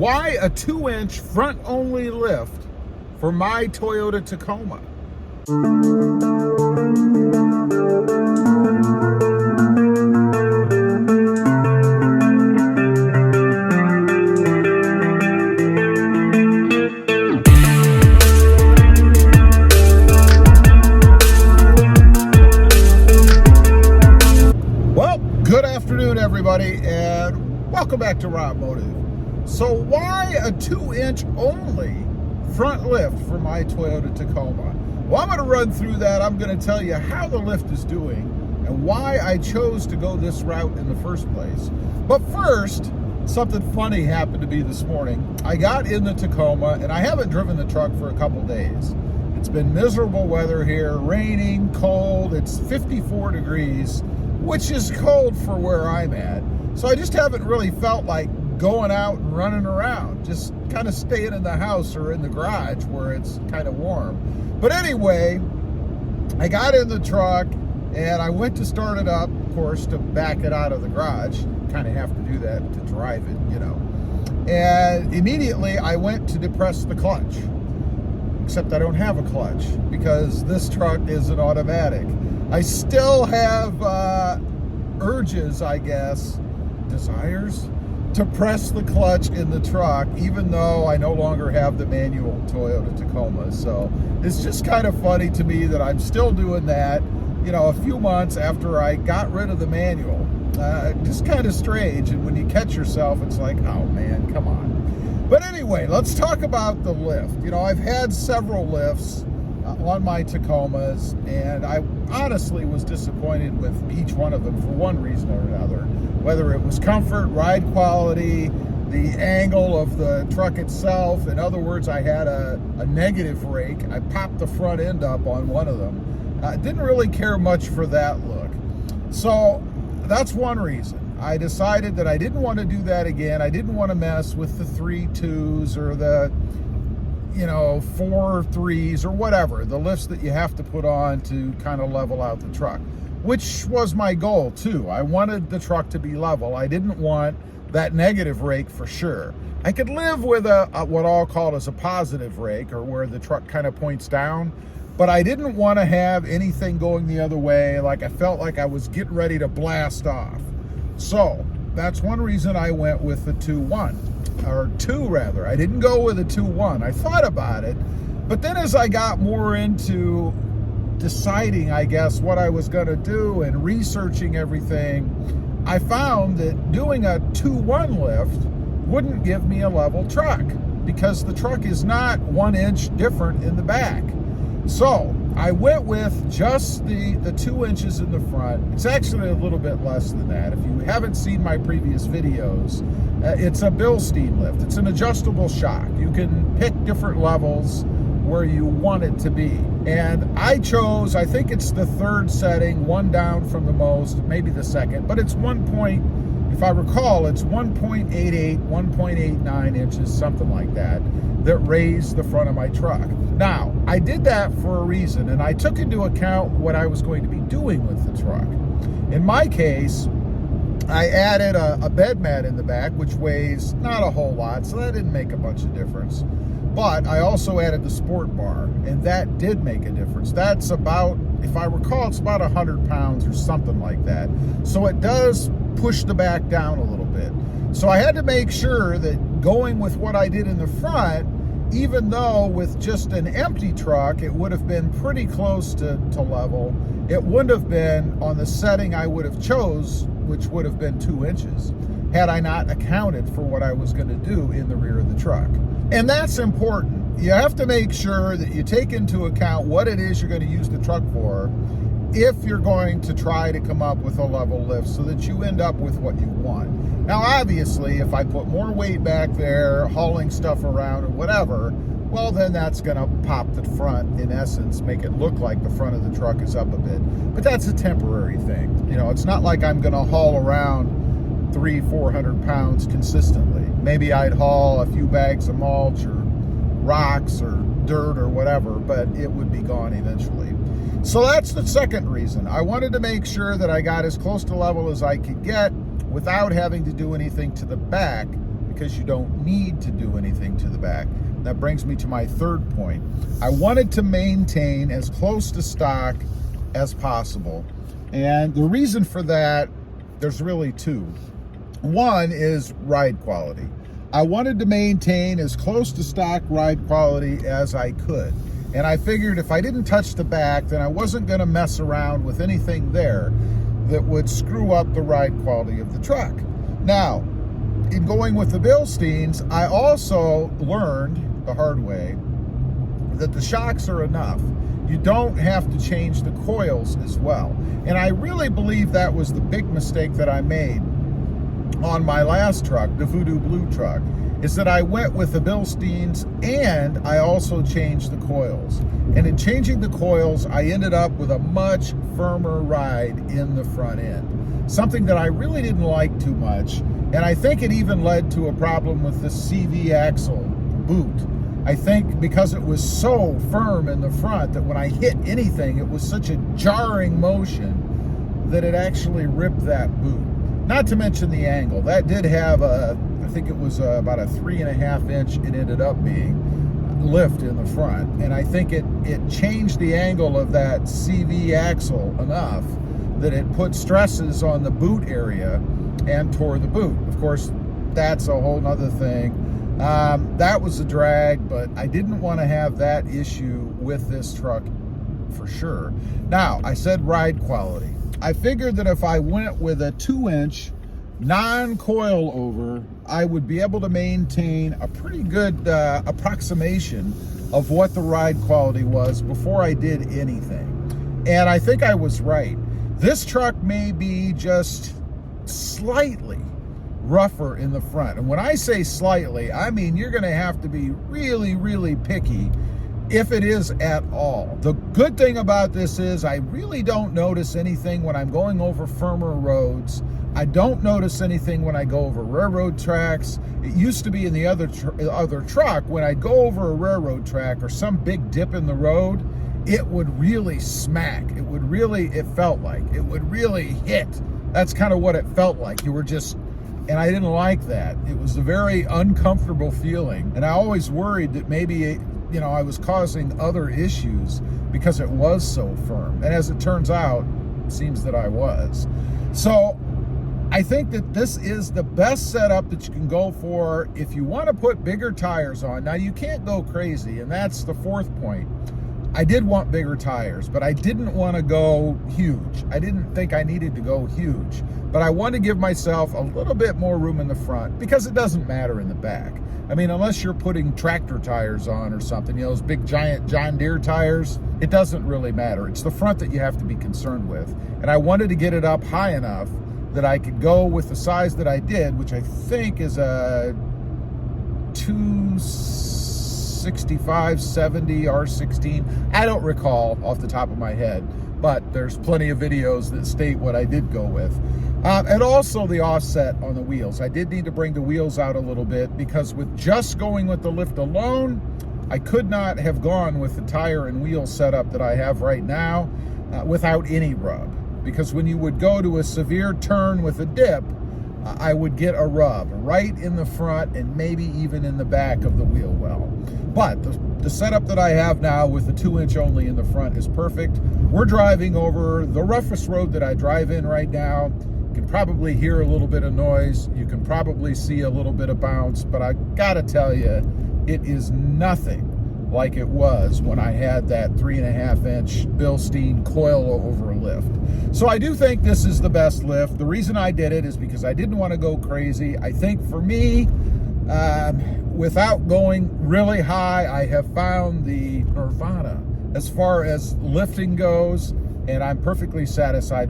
Why a 2-inch front-only lift for my Toyota Tacoma? Well, good afternoon, everybody, and welcome back to Raw Motive. So why a 2-inch only front lift for my Toyota Tacoma? Well, I'm going to run through that. I'm going to tell you how the lift is doing and why I chose to go this route in the first place. But first, something funny happened to me this morning. I got in the Tacoma, and I haven't driven the truck for a couple days. It's been miserable weather here, raining, cold. It's 54 degrees, which is cold for where I'm at. So I just haven't really felt like going out and running around, just kind of staying in the house or in the garage where it's kind of warm. But anyway, I got in the truck and I went to start it up, of course, to back it out of the garage. Kind of have to do that to drive it, you know. And immediately I went to depress the clutch, except I don't have a clutch because this truck is an automatic. I still have urges, I guess, desires to press the clutch in the truck, even though I no longer have the manual Toyota Tacoma. So it's just kind of funny to me that I'm still doing that, you know, a few months after I got rid of the manual. Just kind of strange, and when you catch yourself, it's like, oh man, come on. But anyway, let's talk about the lift. You know, I've had several lifts on my Tacomas, and I honestly was disappointed with each one of them for one reason or another. Whether it was comfort, ride quality, the angle of the truck itself. In other words, I had a negative rake. I popped the front end up on one of them. Didn't really care much for that look. So that's one reason. I decided that I didn't want to do that again. I didn't want to mess with the 3 2s or the 4 3s or whatever, the lifts that you have to put on to kind of level out the truck, which was my goal too. I wanted the truck to be level. I didn't want that negative rake for sure. I could live with a what I'll call as a positive rake, or where the truck kind of points down, but I didn't want to have anything going the other way, like I felt like I was getting ready to blast off. So that's one reason I went with the 2-1. Or 2 rather. I didn't go with a 2-1. I thought about it, but then as I got more into deciding, I guess, what I was going to do and researching everything, I found that doing a 2-1 lift wouldn't give me a level truck because the truck is not 1 inch different in the back. So I went with just the 2 inches in the front. It's actually a little bit less than that. If you haven't seen my previous videos, it's a Bilstein lift. It's an adjustable shock. You can pick different levels where you want it to be. And I chose, I think it's the 3rd setting, 1 down from the most, maybe the 2nd, but it's 1 point, if I recall, it's 1.88, 1.89 inches, something like that raised the front of my truck. Now, I did that for a reason, and I took into account what I was going to be doing with the truck. In my case, I added a bed mat in the back, which weighs not a whole lot, so that didn't make a bunch of difference. But I also added the sport bar, and that did make a difference. That's about, if I recall, it's about 100 pounds or something like that. So it does push the back down a little bit. So I had to make sure that going with what I did in the front, even though with just an empty truck, it would have been pretty close to level, it wouldn't have been on the setting I would have chose, which would have been 2 inches, had I not accounted for what I was going to do in the rear of the truck. And that's important. You have to make sure that you take into account what it is you're going to use the truck for if you're going to try to come up with a level lift so that you end up with what you want. Now, obviously, if I put more weight back there, hauling stuff around or whatever, well, then that's going to pop the front, in essence, make it look like the front of the truck is up a bit. But that's a temporary thing. You know, it's not like I'm going to haul around 300-400 pounds consistently. Maybe I'd haul a few bags of mulch or rocks or dirt or whatever, but it would be gone eventually. So that's the second reason. I wanted to make sure that I got as close to level as I could get without having to do anything to the back, because you don't need to do anything to the back. That brings me to my third point. I wanted to maintain as close to stock as possible. And the reason for that, there's really two. One is ride quality. I wanted to maintain as close to stock ride quality as I could. And I figured if I didn't touch the back, then I wasn't going to mess around with anything there that would screw up the ride quality of the truck. Now, in going with the Bilsteins, I also learned the hard way that the shocks are enough. You don't have to change the coils as well. And I really believe that was the big mistake that I made on my last truck, the Voodoo Blue truck, is that I went with the Bilsteins and I also changed the coils. And in changing the coils, I ended up with a much firmer ride in the front end. Something that I really didn't like too much. And I think it even led to a problem with the CV axle boot. I think because it was so firm in the front that when I hit anything, it was such a jarring motion that it actually ripped that boot. Not to mention the angle. That did have I think it was about a 3.5 inch, it ended up being, lift in the front. And I think it changed the angle of that CV axle enough that it put stresses on the boot area and tore the boot. Of course, that's a whole nother thing. That was a drag, but I didn't want to have that issue with this truck for sure. Now, I said ride quality. I figured that if I went with a 2-inch non-coil over, I would be able to maintain a pretty good approximation of what the ride quality was before I did anything. And I think I was right. This truck may be just slightly rougher in the front. And when I say slightly, I mean you're going to have to be really, really picky if it is at all. The good thing about this is I really don't notice anything when I'm going over firmer roads. I don't notice anything when I go over railroad tracks. It used to be in the other truck, when I'd go over a railroad track or some big dip in the road, it would really smack. It felt like, it would really hit. That's kind of what it felt like. You were just, and I didn't like that. It was a very uncomfortable feeling. And I always worried that maybe, I was causing other issues because it was so firm. And as it turns out, it seems that I was. So I think that this is the best setup that you can go for if you want to put bigger tires on. Now, you can't go crazy, and that's the fourth point. I did want bigger tires, but I didn't want to go huge. I didn't think I needed to go huge, but I wanted to give myself a little bit more room in the front because it doesn't matter in the back. I mean, unless you're putting tractor tires on or something, those big giant John Deere tires, it doesn't really matter. It's the front that you have to be concerned with. And I wanted to get it up high enough that I could go with the size that I did, which I think is a 265/70 R16. I don't recall off the top of my head, but there's plenty of videos that state what I did go with. And also the offset on the wheels. I did need to bring the wheels out a little bit because with just going with the lift alone, I could not have gone with the tire and wheel setup that I have right now without any rub. Because when you would go to a severe turn with a dip, I would get a rub right in the front and maybe even in the back of the wheel well. But the setup that I have now with the 2-inch only in the front is perfect. We're driving over the roughest road that I drive in right now. You can probably hear a little bit of noise. You can probably see a little bit of bounce, but I gotta tell you, it is nothing like it was when I had that 3.5-inch Bilstein coil over lift. So I do think this is the best lift. The reason I did it is because I didn't want to go crazy. I think for me, without going really high, I have found the nirvana as far as lifting goes, and I'm perfectly satisfied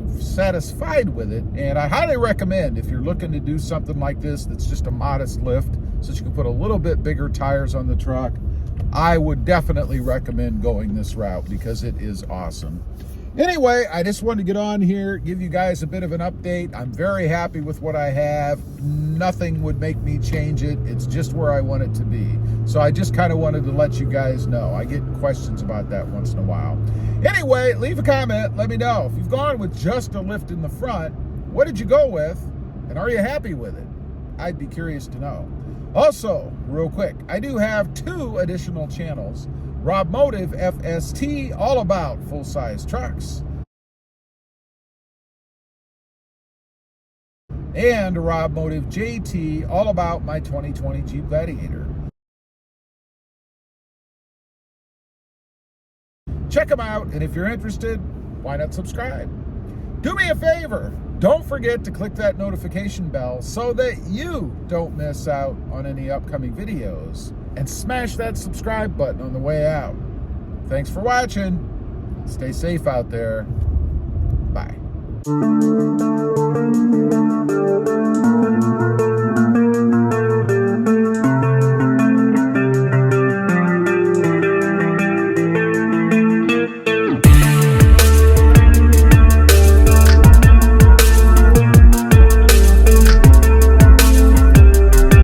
with it. And I highly recommend, if you're looking to do something like this that's just a modest lift so that you can put a little bit bigger tires on the truck, I would definitely recommend going this route because it is awesome. Anyway, I just wanted to get on here, give you guys a bit of an update. I'm very happy with what I have. Nothing would make me change it. It's just where I want it to be. So I just kind of wanted to let you guys know. I get questions about that once in a while. Anyway, leave a comment. Let me know. If you've gone with just a lift in the front, what did you go with? And are you happy with it? I'd be curious to know. Also, real quick, I do have 2 additional channels. Rob Motive FST, all about full-size trucks. And Rob Motive JT, all about my 2020 Jeep Gladiator. Check them out, and if you're interested, why not subscribe? Do me a favor, don't forget to click that notification bell so that you don't miss out on any upcoming videos, and smash that subscribe button on the way out. Thanks for watching. Stay safe out there. Bye.